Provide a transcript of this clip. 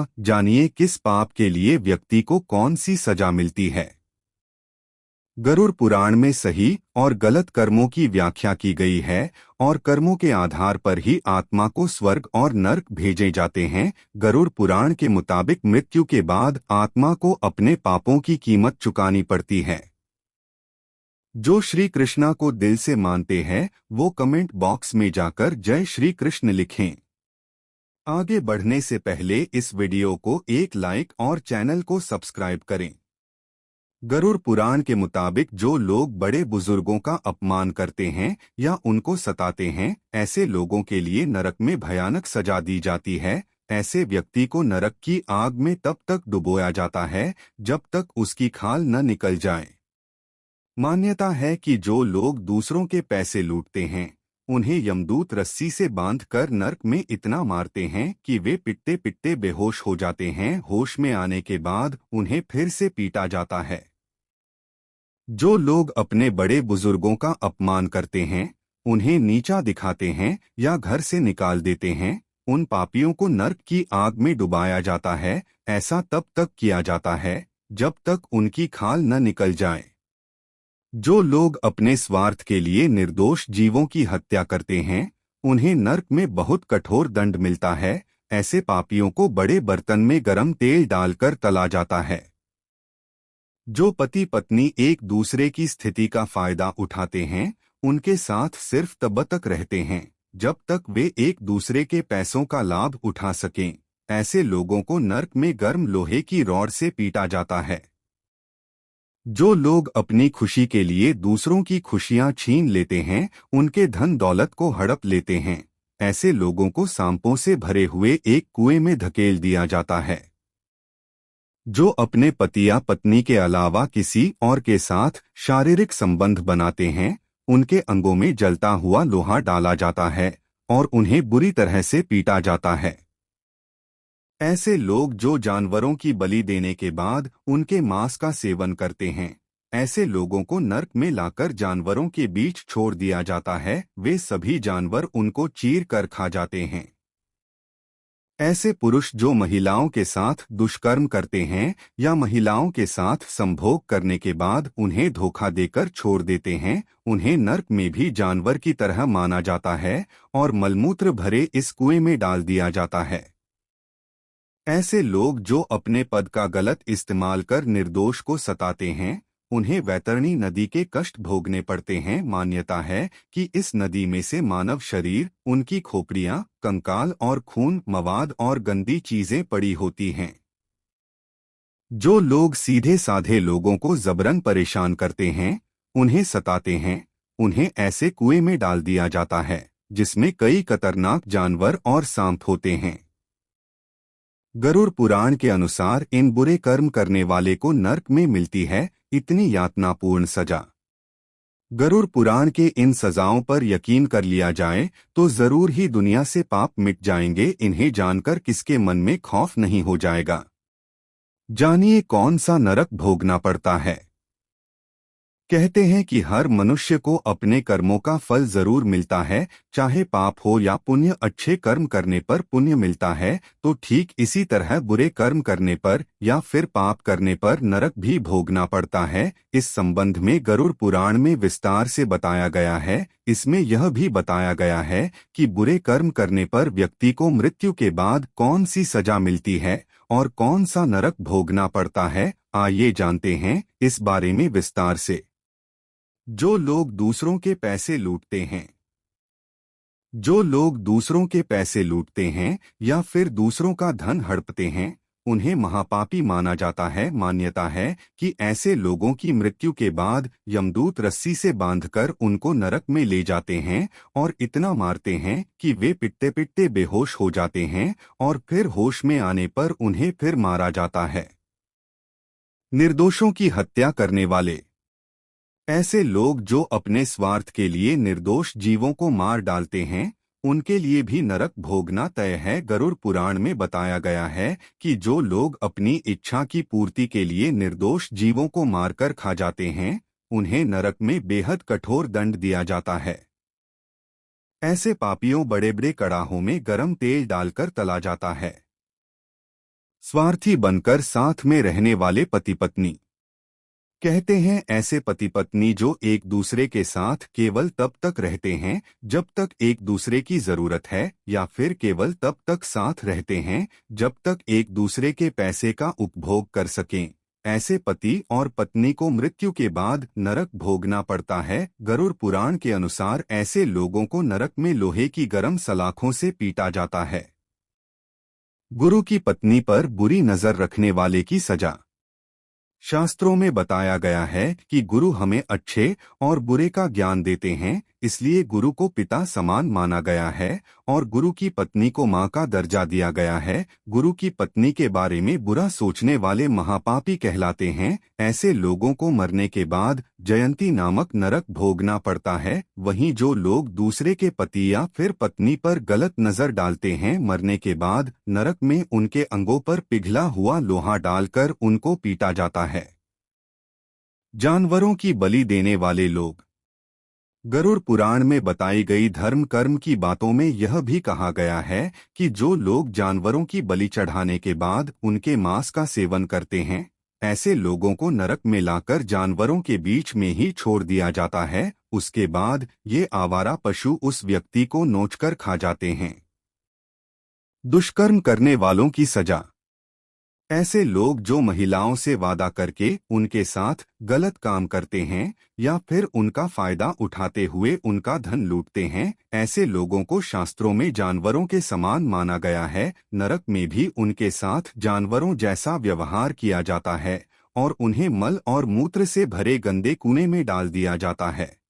सजा, जानिए किस पाप के लिए व्यक्ति को कौन सी सजा मिलती है। गरुड़ पुराण में सही और गलत कर्मों की व्याख्या की गई है और कर्मों के आधार पर ही आत्मा को स्वर्ग और नरक भेजे जाते हैं। गरुड़ पुराण के मुताबिक मृत्यु के बाद आत्मा को अपने पापों की कीमत चुकानी पड़ती है। जो श्री कृष्णा को दिल से मानते हैं वो कमेंट बॉक्स में जाकर जय श्री कृष्ण लिखें। आगे बढ़ने से पहले इस वीडियो को एक लाइक और चैनल को सब्सक्राइब करें। गरुड़ पुराण के मुताबिक जो लोग बड़े बुजुर्गों का अपमान करते हैं या उनको सताते हैं, ऐसे लोगों के लिए नरक में भयानक सजा दी जाती है। ऐसे व्यक्ति को नरक की आग में तब तक डुबोया जाता है जब तक उसकी खाल न निकल जाए। मान्यता है कि जो लोग दूसरों के पैसे लूटते हैं उन्हें यमदूत रस्सी से बांधकर नरक में इतना मारते हैं कि वे पिटते पिटते बेहोश हो जाते हैं। होश में आने के बाद उन्हें फिर से पीटा जाता है। जो लोग अपने बड़े बुजुर्गों का अपमान करते हैं, उन्हें नीचा दिखाते हैं या घर से निकाल देते हैं, उन पापियों को नरक की आग में डुबाया जाता है। ऐसा तब तक किया जाता है जब तक उनकी खाल न निकल जाए। जो लोग अपने स्वार्थ के लिए निर्दोष जीवों की हत्या करते हैं, उन्हें नरक में बहुत कठोर दंड मिलता है। ऐसे पापियों को बड़े बर्तन में गरम तेल डालकर तला जाता है। जो पति पत्नी एक दूसरे की स्थिति का फायदा उठाते हैं, उनके साथ सिर्फ तब तक रहते हैं जब तक वे एक दूसरे के पैसों का लाभ उठा सकें। ऐसे लोगों को नरक में गर्म लोहे की रॉड से पीटा जाता है। जो लोग अपनी खुशी के लिए दूसरों की खुशियां छीन लेते हैं, उनके धन दौलत को हड़प लेते हैं, ऐसे लोगों को सांपों से भरे हुए एक कुएं में धकेल दिया जाता है। जो अपने पति या पत्नी के अलावा किसी और के साथ शारीरिक संबंध बनाते हैं, उनके अंगों में जलता हुआ लोहा डाला जाता है और उन्हें बुरी तरह से पीटा जाता है। ऐसे लोग जो जानवरों की बलि देने के बाद उनके मांस का सेवन करते हैं, ऐसे लोगों को नरक में लाकर जानवरों के बीच छोड़ दिया जाता है। वे सभी जानवर उनको चीर कर खा जाते हैं। ऐसे पुरुष जो महिलाओं के साथ दुष्कर्म करते हैं या महिलाओं के साथ संभोग करने के बाद उन्हें धोखा देकर छोड़ देते हैं, उन्हें नरक में भी जानवर की तरह माना जाता है और मलमूत्र भरे इस कुएं में डाल दिया जाता है। ऐसे लोग जो अपने पद का गलत इस्तेमाल कर निर्दोष को सताते हैं, उन्हें वैतरणी नदी के कष्ट भोगने पड़ते हैं। मान्यता है कि इस नदी में से मानव शरीर, उनकी खोपड़ियां, कंकाल और खून, मवाद और गंदी चीजें पड़ी होती हैं। जो लोग सीधे साधे लोगों को जबरन परेशान करते हैं, उन्हें सताते हैं, उन्हें ऐसे कुएं में डाल दिया जाता है जिसमें कई खतरनाक जानवर और सांप होते हैं। गरुड़ पुराण के अनुसार इन बुरे कर्म करने वाले को नरक में मिलती है इतनी यातनापूर्ण सजा। गरुड़ पुराण के इन सजाओं पर यकीन कर लिया जाए तो जरूर ही दुनिया से पाप मिट जाएंगे। इन्हें जानकर किसके मन में खौफ नहीं हो जाएगा। जानिए कौन सा नरक भोगना पड़ता है। कहते हैं कि हर मनुष्य को अपने कर्मों का फल जरूर मिलता है, चाहे पाप हो या पुण्य। अच्छे कर्म करने पर पुण्य मिलता है तो ठीक इसी तरह बुरे कर्म करने पर या फिर पाप करने पर नरक भी भोगना पड़ता है। इस संबंध में गरुड़ पुराण में विस्तार से बताया गया है। इसमें यह भी बताया गया है कि बुरे कर्म करने पर व्यक्ति को मृत्यु के बाद कौन सी सजा मिलती है और कौन सा नरक भोगना पड़ता है। आइए जानते हैं इस बारे में विस्तार से। जो लोग दूसरों के पैसे लूटते हैं। जो लोग दूसरों के पैसे लूटते हैं या फिर दूसरों का धन हड़पते हैं, उन्हें महापापी माना जाता है। मान्यता है कि ऐसे लोगों की मृत्यु के बाद यमदूत रस्सी से बांधकर उनको नरक में ले जाते हैं और इतना मारते हैं कि वे पिटते पिटते बेहोश हो जाते हैं और फिर होश में आने पर उन्हें फिर मारा जाता है। निर्दोषों की हत्या करने वाले। ऐसे लोग जो अपने स्वार्थ के लिए निर्दोष जीवों को मार डालते हैं, उनके लिए भी नरक भोगना तय है। गरुड़ पुराण में बताया गया है कि जो लोग अपनी इच्छा की पूर्ति के लिए निर्दोष जीवों को मारकर खा जाते हैं, उन्हें नरक में बेहद कठोर दंड दिया जाता है। ऐसे पापियों बड़े बड़े कड़ाहों में गरम तेल डालकर तला जाता है। स्वार्थी बनकर साथ में रहने वाले पति पत्नी। कहते हैं ऐसे पति पत्नी जो एक दूसरे के साथ केवल तब तक रहते हैं जब तक एक दूसरे की जरूरत है, या फिर केवल तब तक साथ रहते हैं जब तक एक दूसरे के पैसे का उपभोग कर सकें। ऐसे पति और पत्नी को मृत्यु के बाद नरक भोगना पड़ता है। गरुड़ पुराण के अनुसार ऐसे लोगों को नरक में लोहे की गर्म सलाखों से पीटा जाता है। गुरु की पत्नी पर बुरी नजर रखने वाले की सजा। शास्त्रों में बताया गया है कि गुरु हमें अच्छे और बुरे का ज्ञान देते हैं, इसलिए गुरु को पिता समान माना गया है और गुरु की पत्नी को मां का दर्जा दिया गया है। गुरु की पत्नी के बारे में बुरा सोचने वाले महापापी कहलाते हैं। ऐसे लोगों को मरने के बाद जयंती नामक नरक भोगना पड़ता है। वहीं जो लोग दूसरे के पति या फिर पत्नी पर गलत नजर डालते हैं, मरने के बाद नरक में उनके अंगों पर पिघला हुआ लोहा डालकर उनको पीटा जाता है। जानवरों की बलि देने वाले लोग। गरुड़ पुराण में बताई गई धर्म कर्म की बातों में यह भी कहा गया है कि जो लोग जानवरों की बलि चढ़ाने के बाद उनके मांस का सेवन करते हैं, ऐसे लोगों को नरक में लाकर जानवरों के बीच में ही छोड़ दिया जाता है। उसके बाद ये आवारा पशु उस व्यक्ति को नोचकर खा जाते हैं। दुष्कर्म करने वालों की सजा। ऐसे लोग जो महिलाओं से वादा करके उनके साथ गलत काम करते हैं या फिर उनका फायदा उठाते हुए उनका धन लूटते हैं, ऐसे लोगों को शास्त्रों में जानवरों के समान माना गया है। नरक में भी उनके साथ जानवरों जैसा व्यवहार किया जाता है और उन्हें मल और मूत्र से भरे गंदे कुएं में डाल दिया जाता है।